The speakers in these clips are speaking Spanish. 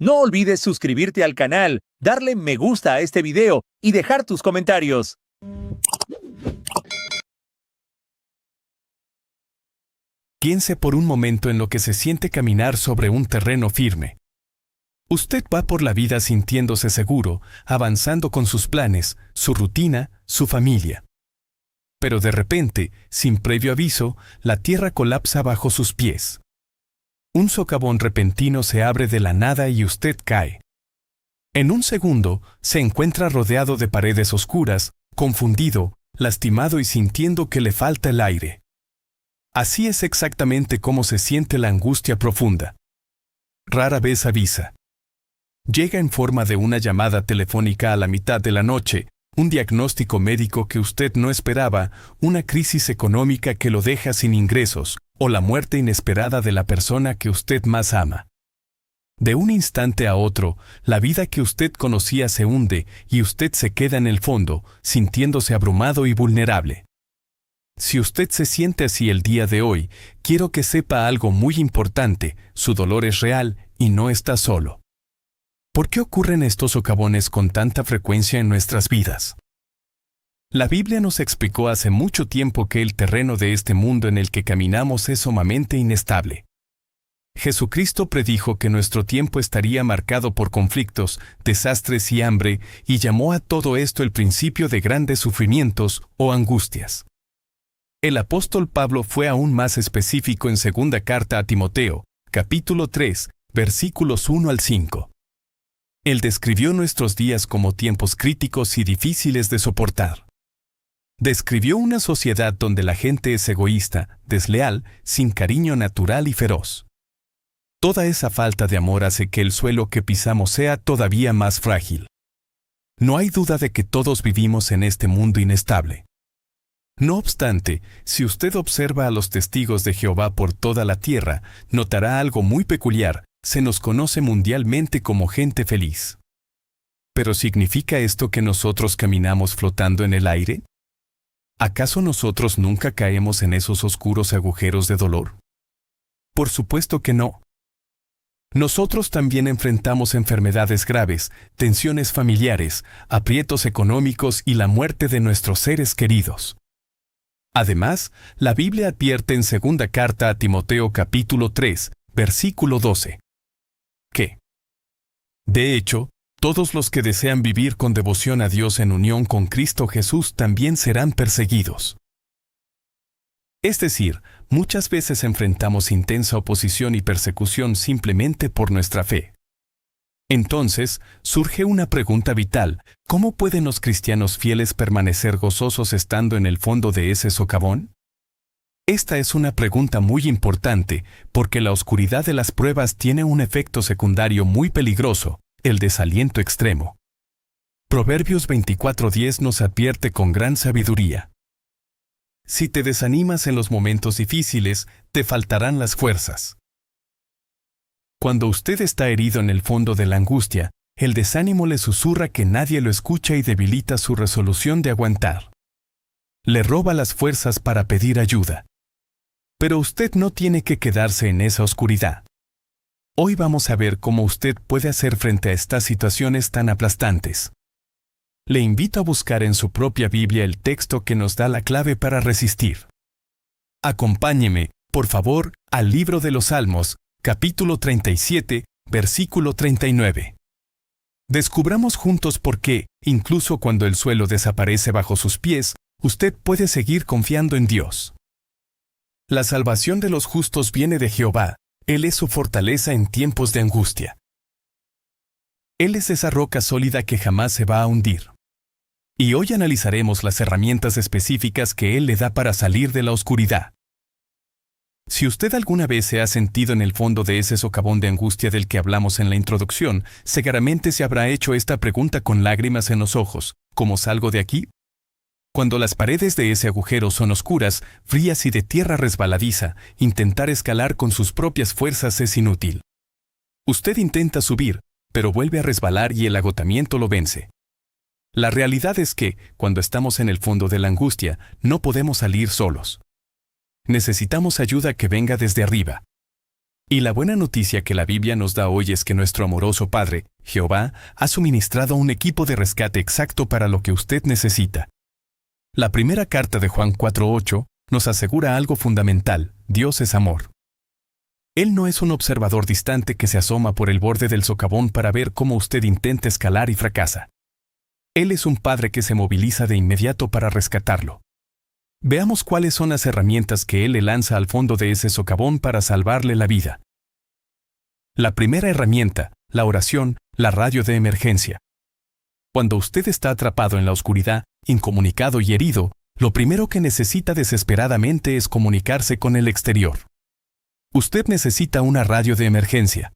No olvides suscribirte al canal, darle me gusta a este video y dejar tus comentarios. Piense por un momento en lo que se siente caminar sobre un terreno firme. Usted va por la vida sintiéndose seguro, avanzando con sus planes, su rutina, su familia. Pero de repente, sin previo aviso, la tierra colapsa bajo sus pies. Un socavón repentino se abre de la nada y usted cae. En un segundo, se encuentra rodeado de paredes oscuras, confundido, lastimado y sintiendo que le falta el aire. Así es exactamente como se siente la angustia profunda. Rara vez avisa. Llega en forma de una llamada telefónica a la mitad de la noche, un diagnóstico médico que usted no esperaba, una crisis económica que lo deja sin ingresos, o la muerte inesperada de la persona que usted más ama. De un instante a otro, la vida que usted conocía se hunde y usted se queda en el fondo, sintiéndose abrumado y vulnerable. Si usted se siente así el día de hoy, quiero que sepa algo muy importante: su dolor es real y no está solo. ¿Por qué ocurren estos socavones con tanta frecuencia en nuestras vidas? La Biblia nos explicó hace mucho tiempo que el terreno de este mundo en el que caminamos es sumamente inestable. Jesucristo predijo que nuestro tiempo estaría marcado por conflictos, desastres y hambre, y llamó a todo esto el principio de grandes sufrimientos o angustias. El apóstol Pablo fue aún más específico en segunda carta a Timoteo, capítulo 3, versículos 1 al 5. Él describió nuestros días como tiempos críticos y difíciles de soportar. Describió una sociedad donde la gente es egoísta, desleal, sin cariño natural y feroz. Toda esa falta de amor hace que el suelo que pisamos sea todavía más frágil. No hay duda de que todos vivimos en este mundo inestable. No obstante, si usted observa a los testigos de Jehová por toda la tierra, notará algo muy peculiar: se nos conoce mundialmente como gente feliz. ¿Pero significa esto que nosotros caminamos flotando en el aire? ¿Acaso nosotros nunca caemos en esos oscuros agujeros de dolor? Por supuesto que no. Nosotros también enfrentamos enfermedades graves, tensiones familiares, aprietos económicos y la muerte de nuestros seres queridos. Además, la Biblia advierte en segunda carta a Timoteo capítulo 3, versículo 12, que, de hecho, todos los que desean vivir con devoción a Dios en unión con Cristo Jesús también serán perseguidos. Es decir, muchas veces enfrentamos intensa oposición y persecución simplemente por nuestra fe. Entonces, surge una pregunta vital: ¿cómo pueden los cristianos fieles permanecer gozosos estando en el fondo de ese socavón? Esta es una pregunta muy importante, porque la oscuridad de las pruebas tiene un efecto secundario muy peligroso: el desaliento extremo. Proverbios 24:10 nos advierte con gran sabiduría: si te desanimas en los momentos difíciles, te faltarán las fuerzas. Cuando usted está herido en el fondo de la angustia, el desánimo le susurra que nadie lo escucha y debilita su resolución de aguantar. Le roba las fuerzas para pedir ayuda. Pero usted no tiene que quedarse en esa oscuridad. Hoy vamos a ver cómo usted puede hacer frente a estas situaciones tan aplastantes. Le invito a buscar en su propia Biblia el texto que nos da la clave para resistir. Acompáñeme, por favor, al libro de los Salmos, capítulo 37, versículo 39. Descubramos juntos por qué, incluso cuando el suelo desaparece bajo sus pies, usted puede seguir confiando en Dios. La salvación de los justos viene de Jehová. Él es su fortaleza en tiempos de angustia. Él es esa roca sólida que jamás se va a hundir. Y hoy analizaremos las herramientas específicas que Él le da para salir de la oscuridad. Si usted alguna vez se ha sentido en el fondo de ese socavón de angustia del que hablamos en la introducción, seguramente se habrá hecho esta pregunta con lágrimas en los ojos: ¿cómo salgo de aquí? Cuando las paredes de ese agujero son oscuras, frías y de tierra resbaladiza, intentar escalar con sus propias fuerzas es inútil. Usted intenta subir, pero vuelve a resbalar y el agotamiento lo vence. La realidad es que, cuando estamos en el fondo de la angustia, no podemos salir solos. Necesitamos ayuda que venga desde arriba. Y la buena noticia que la Biblia nos da hoy es que nuestro amoroso Padre, Jehová, ha suministrado un equipo de rescate exacto para lo que usted necesita. La primera carta de Juan 4:8 nos asegura algo fundamental: Dios es amor. Él no es un observador distante que se asoma por el borde del socavón para ver cómo usted intenta escalar y fracasa. Él es un Padre que se moviliza de inmediato para rescatarlo. Veamos cuáles son las herramientas que Él le lanza al fondo de ese socavón para salvarle la vida. La primera herramienta, la oración, la radio de emergencia. Cuando usted está atrapado en la oscuridad, incomunicado y herido, lo primero que necesita desesperadamente es comunicarse con el exterior. Usted necesita una radio de emergencia.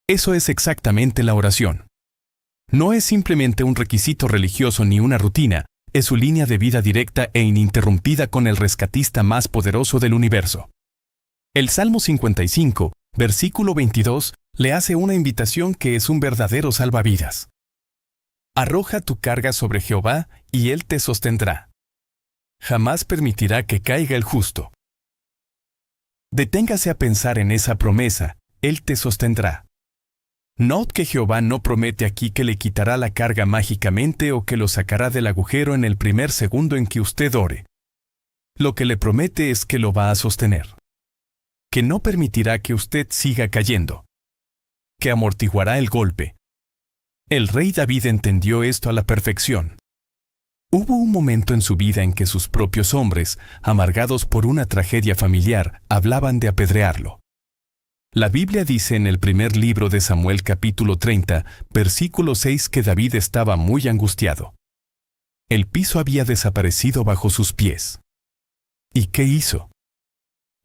Eso es exactamente la oración. No es simplemente un requisito religioso ni una rutina, es su línea de vida directa e ininterrumpida con el rescatista más poderoso del universo. El Salmo 55, versículo 22, le hace una invitación que es un verdadero salvavidas. Arroja tu carga sobre Jehová y Él te sostendrá. Jamás permitirá que caiga el justo. Deténgase a pensar en esa promesa: Él te sostendrá. Note que Jehová no promete aquí que le quitará la carga mágicamente o que lo sacará del agujero en el primer segundo en que usted ore. Lo que le promete es que lo va a sostener. Que no permitirá que usted siga cayendo. Que amortiguará el golpe. El rey David entendió esto a la perfección. Hubo un momento en su vida en que sus propios hombres, amargados por una tragedia familiar, hablaban de apedrearlo. La Biblia dice en el primer libro de Samuel capítulo 30, versículo 6 que David estaba muy angustiado. El piso había desaparecido bajo sus pies. ¿Y qué hizo?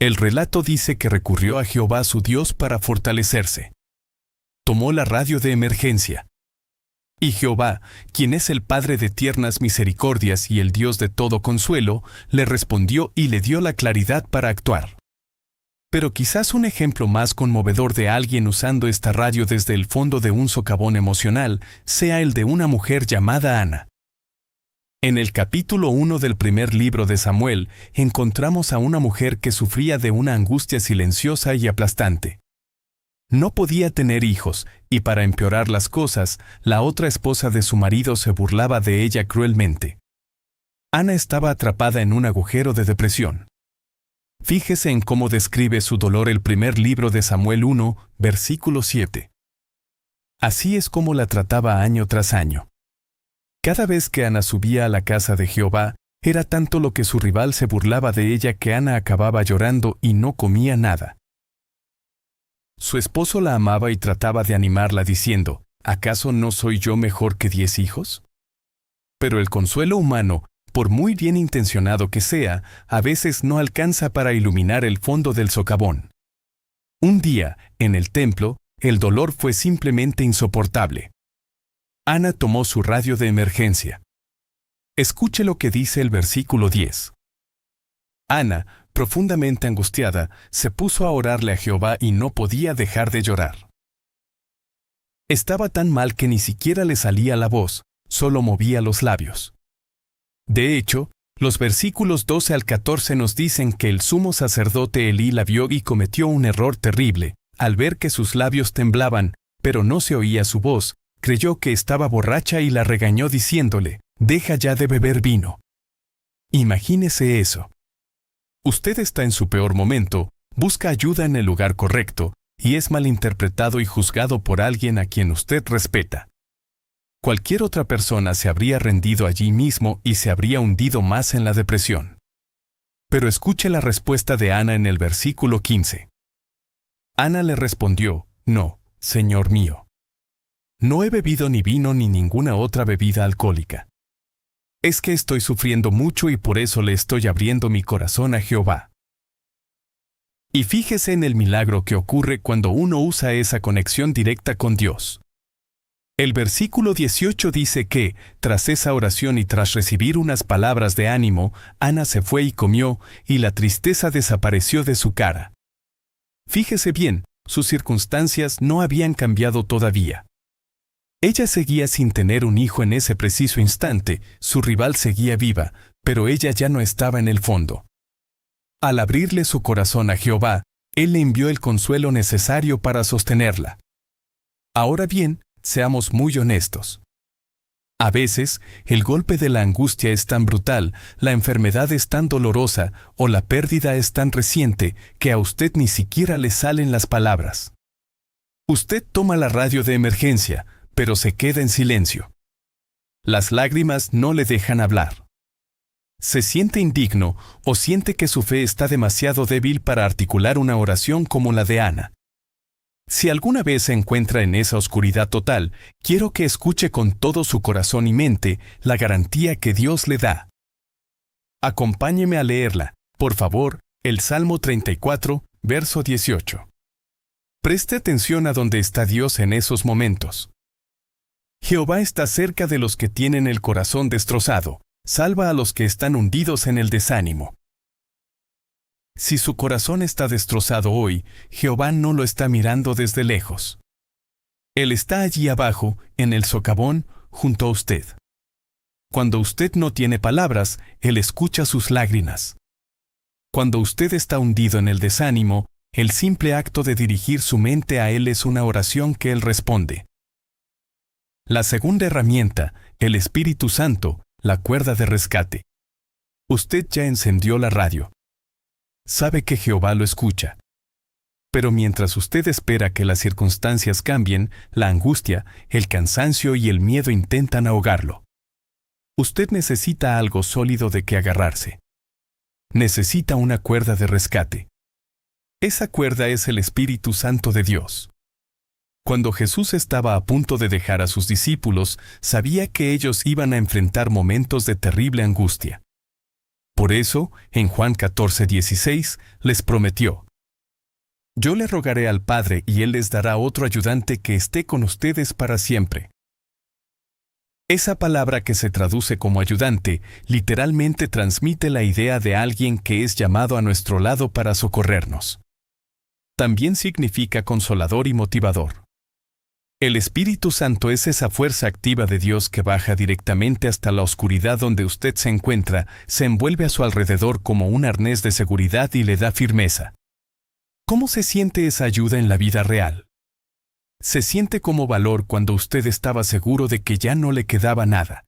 El relato dice que recurrió a Jehová su Dios para fortalecerse. Tomó la radio de emergencia. Y Jehová, quien es el Padre de tiernas misericordias y el Dios de todo consuelo, le respondió y le dio la claridad para actuar. Pero quizás un ejemplo más conmovedor de alguien usando esta radio desde el fondo de un socavón emocional sea el de una mujer llamada Ana. En el capítulo 1 del primer libro de Samuel encontramos a una mujer que sufría de una angustia silenciosa y aplastante. No podía tener hijos, y para empeorar las cosas, la otra esposa de su marido se burlaba de ella cruelmente. Ana estaba atrapada en un agujero de depresión. Fíjese en cómo describe su dolor el primer libro de Samuel 1, versículo 7. Así es como la trataba año tras año. Cada vez que Ana subía a la casa de Jehová, era tanto lo que su rival se burlaba de ella que Ana acababa llorando y no comía nada. Su esposo la amaba y trataba de animarla diciendo: ¿acaso no soy yo mejor que 10 hijos? Pero el consuelo humano, por muy bien intencionado que sea, a veces no alcanza para iluminar el fondo del socavón. Un día, en el templo, el dolor fue simplemente insoportable. Ana tomó su radio de emergencia. Escuche lo que dice el versículo 10. Ana, profundamente angustiada, se puso a orarle a Jehová y no podía dejar de llorar. Estaba tan mal que ni siquiera le salía la voz, solo movía los labios. De hecho, los versículos 12 al 14 nos dicen que el sumo sacerdote Elí la vio y cometió un error terrible. Al ver que sus labios temblaban, pero no se oía su voz, creyó que estaba borracha y la regañó diciéndole: «Deja ya de beber vino». Imagínese eso. Usted está en su peor momento, busca ayuda en el lugar correcto, y es malinterpretado y juzgado por alguien a quien usted respeta. Cualquier otra persona se habría rendido allí mismo y se habría hundido más en la depresión. Pero escuche la respuesta de Ana en el versículo 15. Ana le respondió: «No, Señor mío. No he bebido ni vino ni ninguna otra bebida alcohólica. Es que estoy sufriendo mucho y por eso le estoy abriendo mi corazón a Jehová». Y fíjese en el milagro que ocurre cuando uno usa esa conexión directa con Dios. El versículo 18 dice que, tras esa oración y tras recibir unas palabras de ánimo, Ana se fue y comió, y la tristeza desapareció de su cara. Fíjese bien, sus circunstancias no habían cambiado todavía. Ella seguía sin tener un hijo en ese preciso instante, su rival seguía viva, pero ella ya no estaba en el fondo. Al abrirle su corazón a Jehová, Él le envió el consuelo necesario para sostenerla. Ahora bien, seamos muy honestos. A veces, el golpe de la angustia es tan brutal, la enfermedad es tan dolorosa o la pérdida es tan reciente que a usted ni siquiera le salen las palabras. Usted toma la radio de emergencia, pero se queda en silencio. Las lágrimas no le dejan hablar. Se siente indigno o siente que su fe está demasiado débil para articular una oración como la de Ana. Si alguna vez se encuentra en esa oscuridad total, quiero que escuche con todo su corazón y mente la garantía que Dios le da. Acompáñeme a leerla, por favor, el Salmo 34, verso 18. Preste atención a dónde está Dios en esos momentos. Jehová está cerca de los que tienen el corazón destrozado, salva a los que están hundidos en el desánimo. Si su corazón está destrozado hoy, Jehová no lo está mirando desde lejos. Él está allí abajo, en el socavón, junto a usted. Cuando usted no tiene palabras, Él escucha sus lágrimas. Cuando usted está hundido en el desánimo, el simple acto de dirigir su mente a Él es una oración que Él responde. La segunda herramienta, el Espíritu Santo, la cuerda de rescate. Usted ya encendió la radio. Sabe que Jehová lo escucha. Pero mientras usted espera que las circunstancias cambien, la angustia, el cansancio y el miedo intentan ahogarlo. Usted necesita algo sólido de que agarrarse. Necesita una cuerda de rescate. Esa cuerda es el Espíritu Santo de Dios. Cuando Jesús estaba a punto de dejar a sus discípulos, sabía que ellos iban a enfrentar momentos de terrible angustia. Por eso, en Juan 14:16, les prometió: Yo le rogaré al Padre y Él les dará otro ayudante que esté con ustedes para siempre. Esa palabra que se traduce como ayudante, literalmente transmite la idea de alguien que es llamado a nuestro lado para socorrernos. También significa consolador y motivador. El Espíritu Santo es esa fuerza activa de Dios que baja directamente hasta la oscuridad donde usted se encuentra, se envuelve a su alrededor como un arnés de seguridad y le da firmeza. ¿Cómo se siente esa ayuda en la vida real? Se siente como valor cuando usted estaba seguro de que ya no le quedaba nada.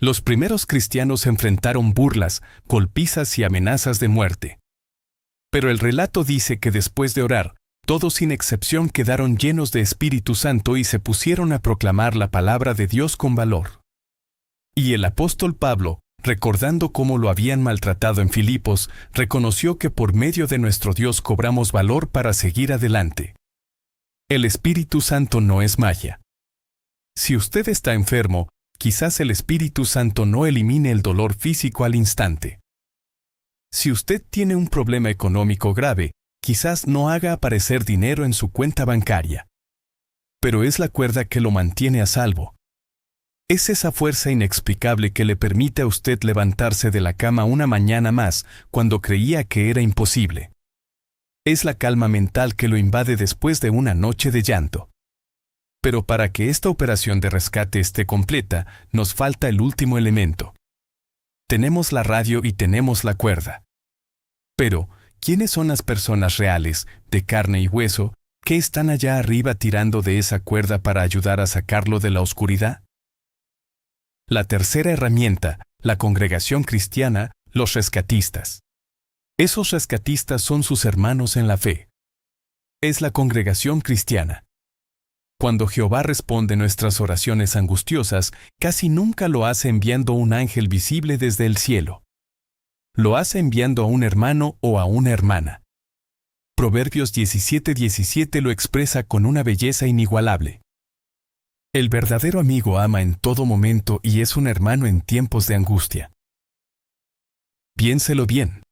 Los primeros cristianos enfrentaron burlas, golpizas y amenazas de muerte. Pero el relato dice que después de orar, todos sin excepción quedaron llenos de Espíritu Santo y se pusieron a proclamar la palabra de Dios con valor. Y el apóstol Pablo, recordando cómo lo habían maltratado en Filipos, reconoció que por medio de nuestro Dios cobramos valor para seguir adelante. El Espíritu Santo no es magia. Si usted está enfermo, quizás el Espíritu Santo no elimine el dolor físico al instante. Si usted tiene un problema económico grave, quizás no haga aparecer dinero en su cuenta bancaria. Pero es la cuerda que lo mantiene a salvo. Es esa fuerza inexplicable que le permite a usted levantarse de la cama una mañana más cuando creía que era imposible. Es la calma mental que lo invade después de una noche de llanto. Pero para que esta operación de rescate esté completa, nos falta el último elemento. Tenemos la radio y tenemos la cuerda. Pero, ¿quiénes son las personas reales, de carne y hueso, que están allá arriba tirando de esa cuerda para ayudar a sacarlo de la oscuridad? La tercera herramienta, la congregación cristiana, los rescatistas. Esos rescatistas son sus hermanos en la fe. Es la congregación cristiana. Cuando Jehová responde nuestras oraciones angustiosas, casi nunca lo hace enviando un ángel visible desde el cielo. Lo hace enviando a un hermano o a una hermana. Proverbios 17:17 lo expresa con una belleza inigualable. El verdadero amigo ama en todo momento y es un hermano en tiempos de angustia. Piénselo bien.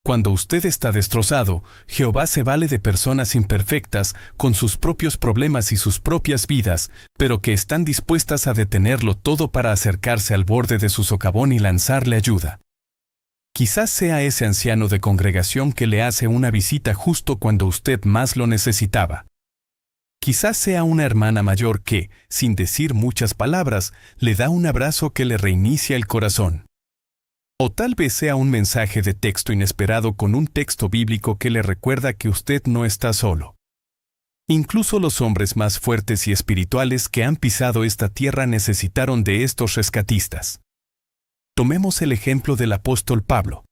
Cuando usted está destrozado, Jehová se vale de personas imperfectas, con sus propios problemas y sus propias vidas, pero que están dispuestas a detenerlo todo para acercarse al borde de su socavón y lanzarle ayuda. Quizás sea ese anciano de congregación que le hace una visita justo cuando usted más lo necesitaba. Quizás sea una hermana mayor que, sin decir muchas palabras, le da un abrazo que le reinicia el corazón. O tal vez sea un mensaje de texto inesperado con un texto bíblico que le recuerda que usted no está solo. Incluso los hombres más fuertes y espirituales que han pisado esta tierra necesitaron de estos rescatistas. Tomemos el ejemplo del apóstol Pablo.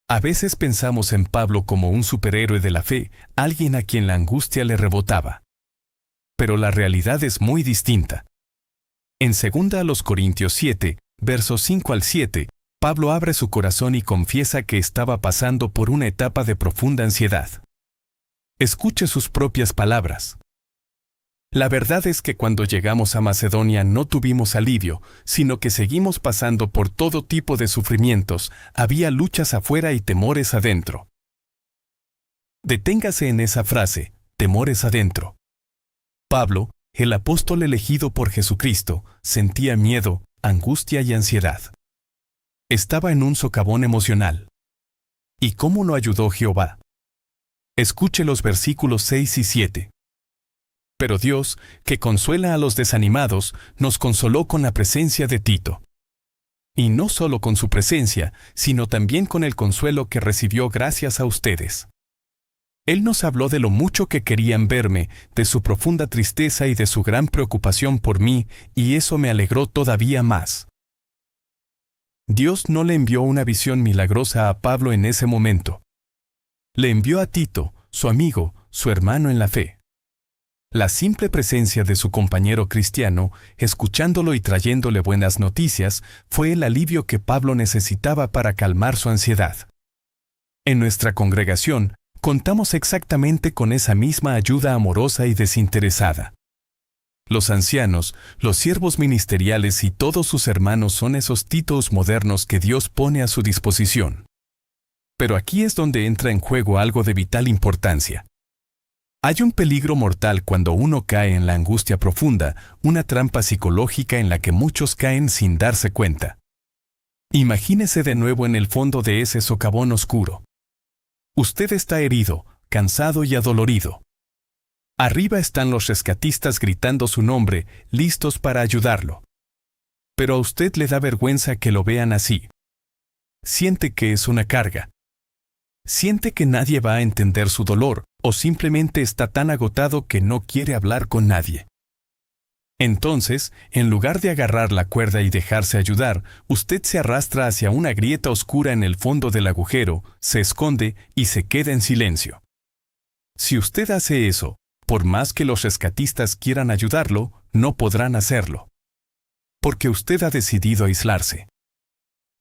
A veces pensamos en Pablo como un superhéroe de la fe, alguien a quien la angustia le rebotaba. Pero la realidad es muy distinta. En 2 Corintios 7, versos 5 al 7, Pablo abre su corazón y confiesa que estaba pasando por una etapa de profunda ansiedad. Escuche sus propias palabras. La verdad es que cuando llegamos a Macedonia no tuvimos alivio, sino que seguimos pasando por todo tipo de sufrimientos, había luchas afuera y temores adentro. Deténgase en esa frase, temores adentro. Pablo, el apóstol elegido por Jesucristo, sentía miedo, angustia y ansiedad. Estaba en un socavón emocional. ¿Y cómo lo ayudó Jehová? Escuche los versículos 6 y 7. Pero Dios, que consuela a los desanimados, nos consoló con la presencia de Tito. Y no solo con su presencia, sino también con el consuelo que recibió gracias a ustedes. Él nos habló de lo mucho que querían verme, de su profunda tristeza y de su gran preocupación por mí, y eso me alegró todavía más. Dios no le envió una visión milagrosa a Pablo en ese momento. Le envió a Tito, su amigo, su hermano en la fe. La simple presencia de su compañero cristiano, escuchándolo y trayéndole buenas noticias, fue el alivio que Pablo necesitaba para calmar su ansiedad. En nuestra congregación, contamos exactamente con esa misma ayuda amorosa y desinteresada. Los ancianos, los siervos ministeriales y todos sus hermanos son esos Titos modernos que Dios pone a su disposición. Pero aquí es donde entra en juego algo de vital importancia. Hay un peligro mortal cuando uno cae en la angustia profunda, una trampa psicológica en la que muchos caen sin darse cuenta. Imagínese de nuevo en el fondo de ese socavón oscuro. Usted está herido, cansado y adolorido. Arriba están los rescatistas gritando su nombre, listos para ayudarlo. Pero a usted le da vergüenza que lo vean así. Siente que es una carga. Siente que nadie va a entender su dolor, o simplemente está tan agotado que no quiere hablar con nadie. Entonces, en lugar de agarrar la cuerda y dejarse ayudar, usted se arrastra hacia una grieta oscura en el fondo del agujero, se esconde y se queda en silencio. Si usted hace eso, por más que los rescatistas quieran ayudarlo, no podrán hacerlo. Porque usted ha decidido aislarse.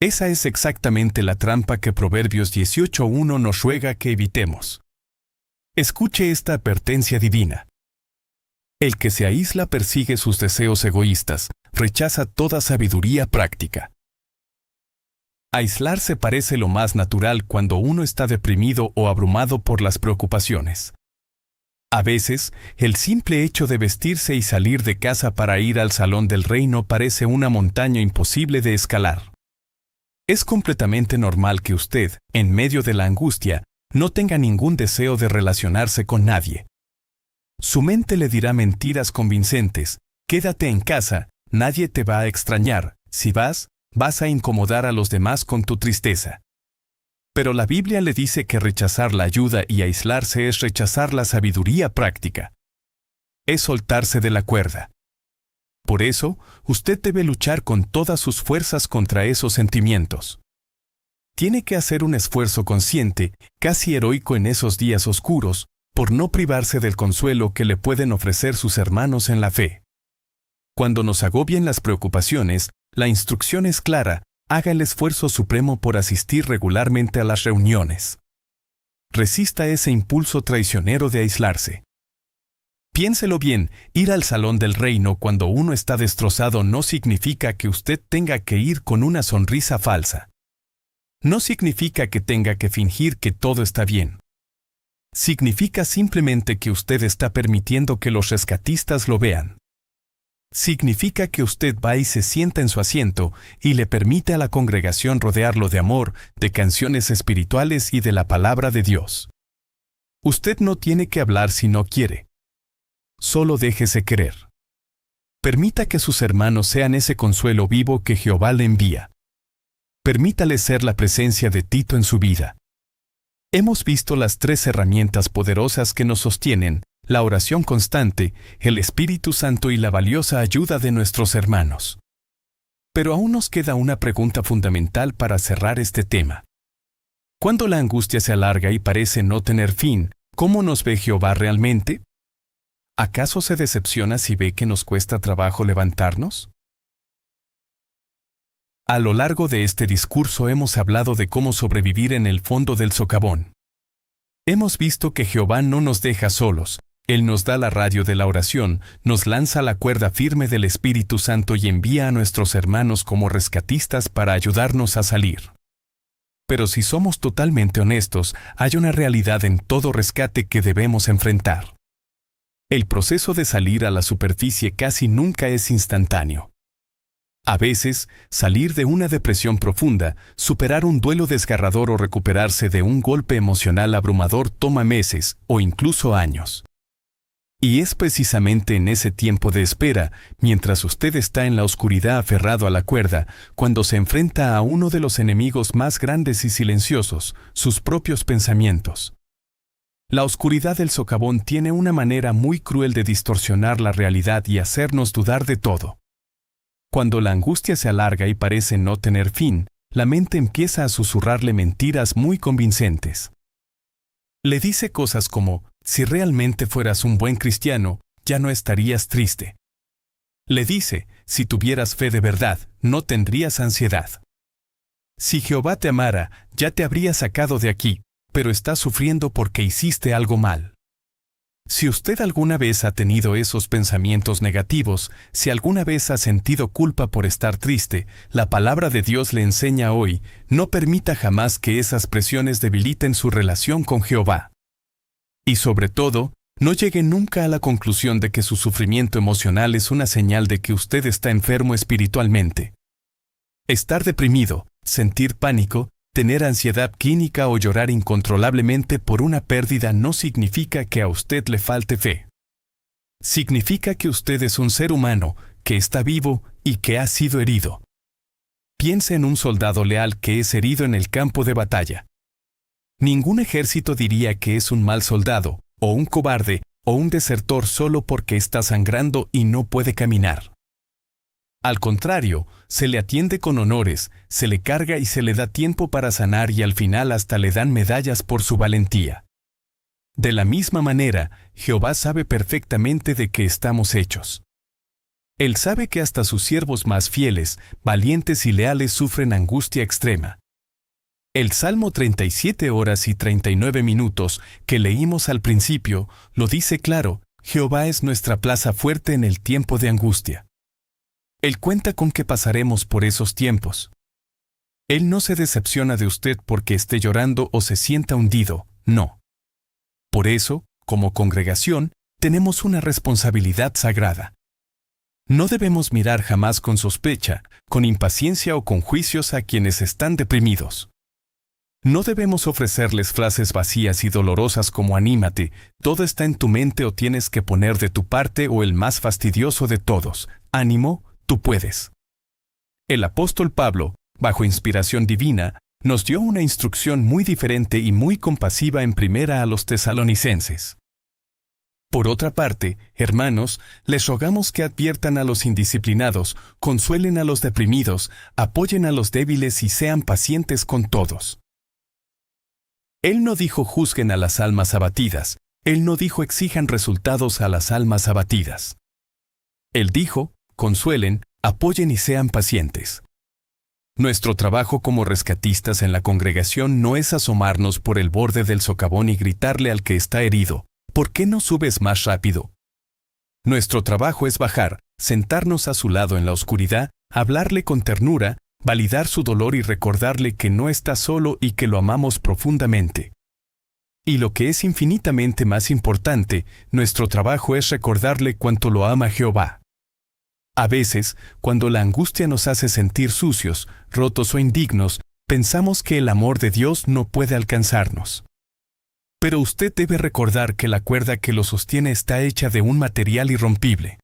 Esa es exactamente la trampa que Proverbios 18:1 nos ruega que evitemos. Escuche esta advertencia divina. El que se aísla persigue sus deseos egoístas, rechaza toda sabiduría práctica. Aislarse parece lo más natural cuando uno está deprimido o abrumado por las preocupaciones. A veces, el simple hecho de vestirse y salir de casa para ir al salón del reino parece una montaña imposible de escalar. Es completamente normal que usted, en medio de la angustia, no tenga ningún deseo de relacionarse con nadie. Su mente le dirá mentiras convincentes: quédate en casa, nadie te va a extrañar, si vas a incomodar a los demás con tu tristeza. Pero la Biblia le dice que rechazar la ayuda y aislarse es rechazar la sabiduría práctica. Es soltarse de la cuerda. Por eso, usted debe luchar con todas sus fuerzas contra esos sentimientos. Tiene que hacer un esfuerzo consciente, casi heroico en esos días oscuros, por no privarse del consuelo que le pueden ofrecer sus hermanos en la fe. Cuando nos agobien las preocupaciones, la instrucción es clara: haga el esfuerzo supremo por asistir regularmente a las reuniones. Resista ese impulso traicionero de aislarse. Piénselo bien, ir al salón del reino cuando uno está destrozado no significa que usted tenga que ir con una sonrisa falsa. No significa que tenga que fingir que todo está bien. Significa simplemente que usted está permitiendo que los rescatistas lo vean. Significa que usted va y se sienta en su asiento y le permite a la congregación rodearlo de amor, de canciones espirituales y de la palabra de Dios. Usted no tiene que hablar si no quiere. Solo déjese querer. Permita que sus hermanos sean ese consuelo vivo que Jehová le envía. Permítale ser la presencia de Tito en su vida. Hemos visto las 3 herramientas poderosas que nos sostienen: la oración constante, el Espíritu Santo y la valiosa ayuda de nuestros hermanos. Pero aún nos queda una pregunta fundamental para cerrar este tema. Cuando la angustia se alarga y parece no tener fin, ¿cómo nos ve Jehová realmente? ¿Acaso se decepciona si ve que nos cuesta trabajo levantarnos? A lo largo de este discurso hemos hablado de cómo sobrevivir en el fondo del socavón. Hemos visto que Jehová no nos deja solos. Él nos da la radio de la oración, nos lanza la cuerda firme del Espíritu Santo y envía a nuestros hermanos como rescatistas para ayudarnos a salir. Pero si somos totalmente honestos, hay una realidad en todo rescate que debemos enfrentar. El proceso de salir a la superficie casi nunca es instantáneo. A veces, salir de una depresión profunda, superar un duelo desgarrador o recuperarse de un golpe emocional abrumador toma meses o incluso años. Y es precisamente en ese tiempo de espera, mientras usted está en la oscuridad aferrado a la cuerda, cuando se enfrenta a uno de los enemigos más grandes y silenciosos, sus propios pensamientos. La oscuridad del socavón tiene una manera muy cruel de distorsionar la realidad y hacernos dudar de todo. Cuando la angustia se alarga y parece no tener fin, la mente empieza a susurrarle mentiras muy convincentes. Le dice cosas como: si realmente fueras un buen cristiano, ya no estarías triste. Le dice: si tuvieras fe de verdad, no tendrías ansiedad. Si Jehová te amara, ya te habría sacado de aquí, pero estás sufriendo porque hiciste algo mal. Si usted alguna vez ha tenido esos pensamientos negativos, si alguna vez ha sentido culpa por estar triste, la palabra de Dios le enseña hoy: no permita jamás que esas presiones debiliten su relación con Jehová. Y sobre todo, no llegue nunca a la conclusión de que su sufrimiento emocional es una señal de que usted está enfermo espiritualmente. Estar deprimido, sentir pánico, tener ansiedad clínica o llorar incontrolablemente por una pérdida no significa que a usted le falte fe. Significa que usted es un ser humano, que está vivo y que ha sido herido. Piense en un soldado leal que es herido en el campo de batalla. Ningún ejército diría que es un mal soldado, o un cobarde, o un desertor solo porque está sangrando y no puede caminar. Al contrario, se le atiende con honores, se le carga y se le da tiempo para sanar y al final hasta le dan medallas por su valentía. De la misma manera, Jehová sabe perfectamente de qué estamos hechos. Él sabe que hasta sus siervos más fieles, valientes y leales sufren angustia extrema. El Salmo 37 horas y 39 minutos que leímos al principio lo dice claro: Jehová es nuestra plaza fuerte en el tiempo de angustia. Él cuenta con que pasaremos por esos tiempos. Él no se decepciona de usted porque esté llorando o se sienta hundido, no. Por eso, como congregación, tenemos una responsabilidad sagrada. No debemos mirar jamás con sospecha, con impaciencia o con juicios a quienes están deprimidos. No debemos ofrecerles frases vacías y dolorosas como anímate, todo está en tu mente o tienes que poner de tu parte, o el más fastidioso de todos, ánimo, tú puedes. El apóstol Pablo, bajo inspiración divina, nos dio una instrucción muy diferente y muy compasiva en primera a los tesalonicenses. Por otra parte, hermanos, les rogamos que adviertan a los indisciplinados, consuelen a los deprimidos, apoyen a los débiles y sean pacientes con todos. Él no dijo juzguen a las almas abatidas, él no dijo exijan resultados a las almas abatidas. Él dijo: consuelen, apoyen y sean pacientes. Nuestro trabajo como rescatistas en la congregación no es asomarnos por el borde del socavón y gritarle al que está herido: ¿por qué no subes más rápido? Nuestro trabajo es bajar, sentarnos a su lado en la oscuridad, hablarle con ternura, validar su dolor y recordarle que no está solo y que lo amamos profundamente. Y lo que es infinitamente más importante, nuestro trabajo es recordarle cuánto lo ama Jehová. A veces, cuando la angustia nos hace sentir sucios, rotos o indignos, pensamos que el amor de Dios no puede alcanzarnos. Pero usted debe recordar que la cuerda que lo sostiene está hecha de un material irrompible.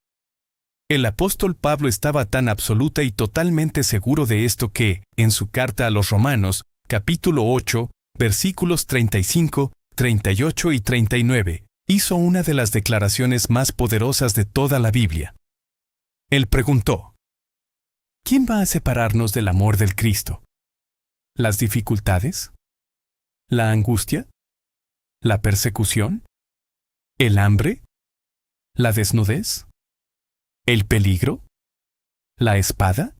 El apóstol Pablo estaba tan absoluta y totalmente seguro de esto que, en su carta a los Romanos, capítulo 8, versículos 35, 38 y 39, hizo una de las declaraciones más poderosas de toda la Biblia. Él preguntó: ¿quién va a separarnos del amor del Cristo? ¿Las dificultades? ¿La angustia? ¿La persecución? ¿El hambre? ¿La desnudez? ¿El peligro? ¿La espada?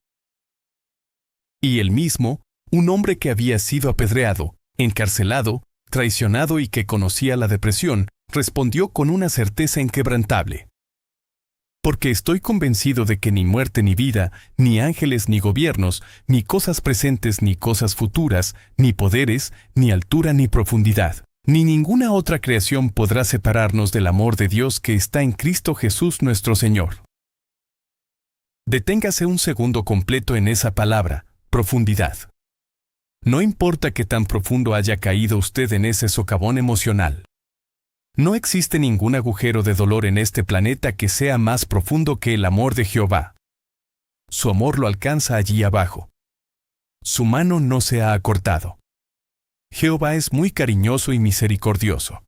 Y él mismo, un hombre que había sido apedreado, encarcelado, traicionado y que conocía la depresión, respondió con una certeza inquebrantable: porque estoy convencido de que ni muerte ni vida, ni ángeles ni gobiernos, ni cosas presentes ni cosas futuras, ni poderes, ni altura ni profundidad, ni ninguna otra creación podrá separarnos del amor de Dios que está en Cristo Jesús nuestro Señor. Deténgase un segundo completo en esa palabra, profundidad. No importa qué tan profundo haya caído usted en ese socavón emocional. No existe ningún agujero de dolor en este planeta que sea más profundo que el amor de Jehová. Su amor lo alcanza allí abajo. Su mano no se ha acortado. Jehová es muy cariñoso y misericordioso.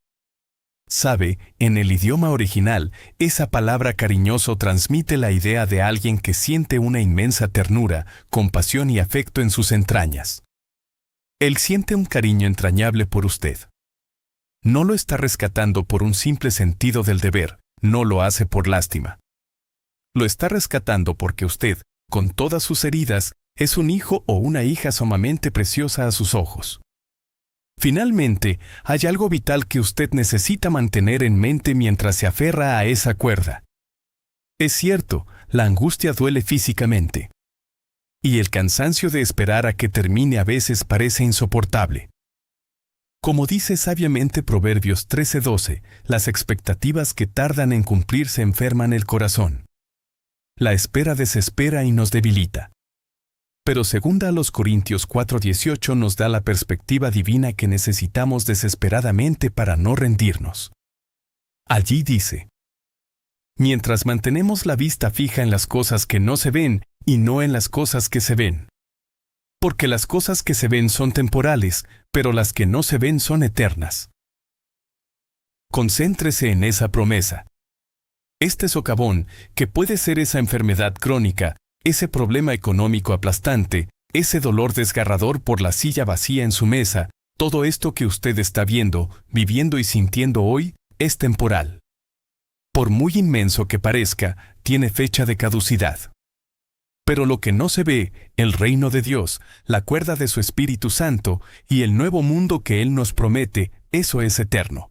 Sabe, en el idioma original, esa palabra cariñoso transmite la idea de alguien que siente una inmensa ternura, compasión y afecto en sus entrañas. Él siente un cariño entrañable por usted. No lo está rescatando por un simple sentido del deber, no lo hace por lástima. Lo está rescatando porque usted, con todas sus heridas, es un hijo o una hija sumamente preciosa a sus ojos. Finalmente, hay algo vital que usted necesita mantener en mente mientras se aferra a esa cuerda. Es cierto, la angustia duele físicamente. Y el cansancio de esperar a que termine a veces parece insoportable. Como dice sabiamente Proverbios 13:12, las expectativas que tardan en cumplirse enferman el corazón. La espera desespera y nos debilita. Pero 2 Corintios 4:18 nos da la perspectiva divina que necesitamos desesperadamente para no rendirnos. Allí dice: mientras mantenemos la vista fija en las cosas que no se ven y no en las cosas que se ven. Porque las cosas que se ven son temporales, pero las que no se ven son eternas. Concéntrese en esa promesa. Este socavón, que puede ser esa enfermedad crónica, ese problema económico aplastante, ese dolor desgarrador por la silla vacía en su mesa, todo esto que usted está viendo, viviendo y sintiendo hoy, es temporal. Por muy inmenso que parezca, tiene fecha de caducidad. Pero lo que no se ve, el reino de Dios, la cuerda de su Espíritu Santo y el nuevo mundo que Él nos promete, eso es eterno.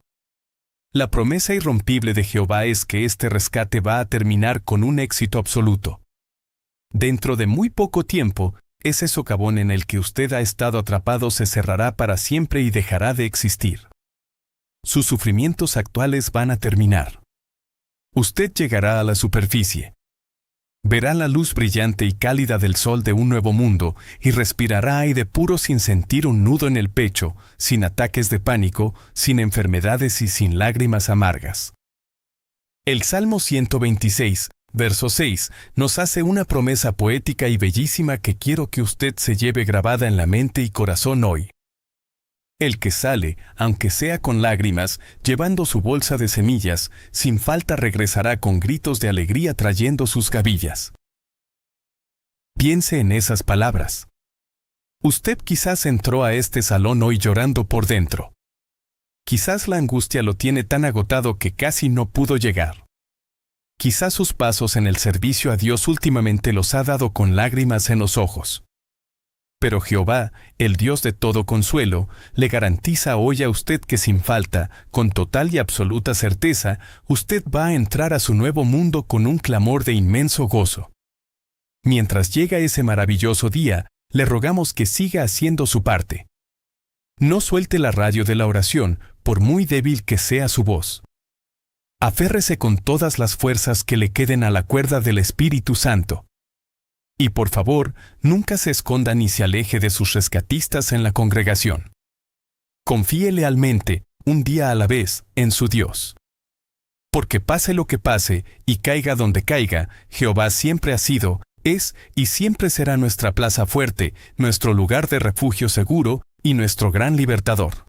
La promesa irrompible de Jehová es que este rescate va a terminar con un éxito absoluto. Dentro de muy poco tiempo, ese socavón en el que usted ha estado atrapado se cerrará para siempre y dejará de existir. Sus sufrimientos actuales van a terminar. Usted llegará a la superficie. Verá la luz brillante y cálida del sol de un nuevo mundo y respirará aire puro sin sentir un nudo en el pecho, sin ataques de pánico, sin enfermedades y sin lágrimas amargas. El Salmo 126, verso 6, nos hace una promesa poética y bellísima que quiero que usted se lleve grabada en la mente y corazón hoy. El que sale, aunque sea con lágrimas, llevando su bolsa de semillas, sin falta regresará con gritos de alegría trayendo sus gavillas. Piense en esas palabras. Usted quizás entró a este salón hoy llorando por dentro. Quizás la angustia lo tiene tan agotado que casi no pudo llegar. Quizás sus pasos en el servicio a Dios últimamente los ha dado con lágrimas en los ojos. Pero Jehová, el Dios de todo consuelo, le garantiza hoy a usted que sin falta, con total y absoluta certeza, usted va a entrar a su nuevo mundo con un clamor de inmenso gozo. Mientras llega ese maravilloso día, le rogamos que siga haciendo su parte. No suelte la radio de la oración, por muy débil que sea su voz. Aférrese con todas las fuerzas que le queden a la cuerda del Espíritu Santo. Y por favor, nunca se esconda ni se aleje de sus rescatistas en la congregación. Confíe lealmente, un día a la vez, en su Dios. Porque pase lo que pase y caiga donde caiga, Jehová siempre ha sido, es y siempre será nuestra plaza fuerte, nuestro lugar de refugio seguro y nuestro gran libertador.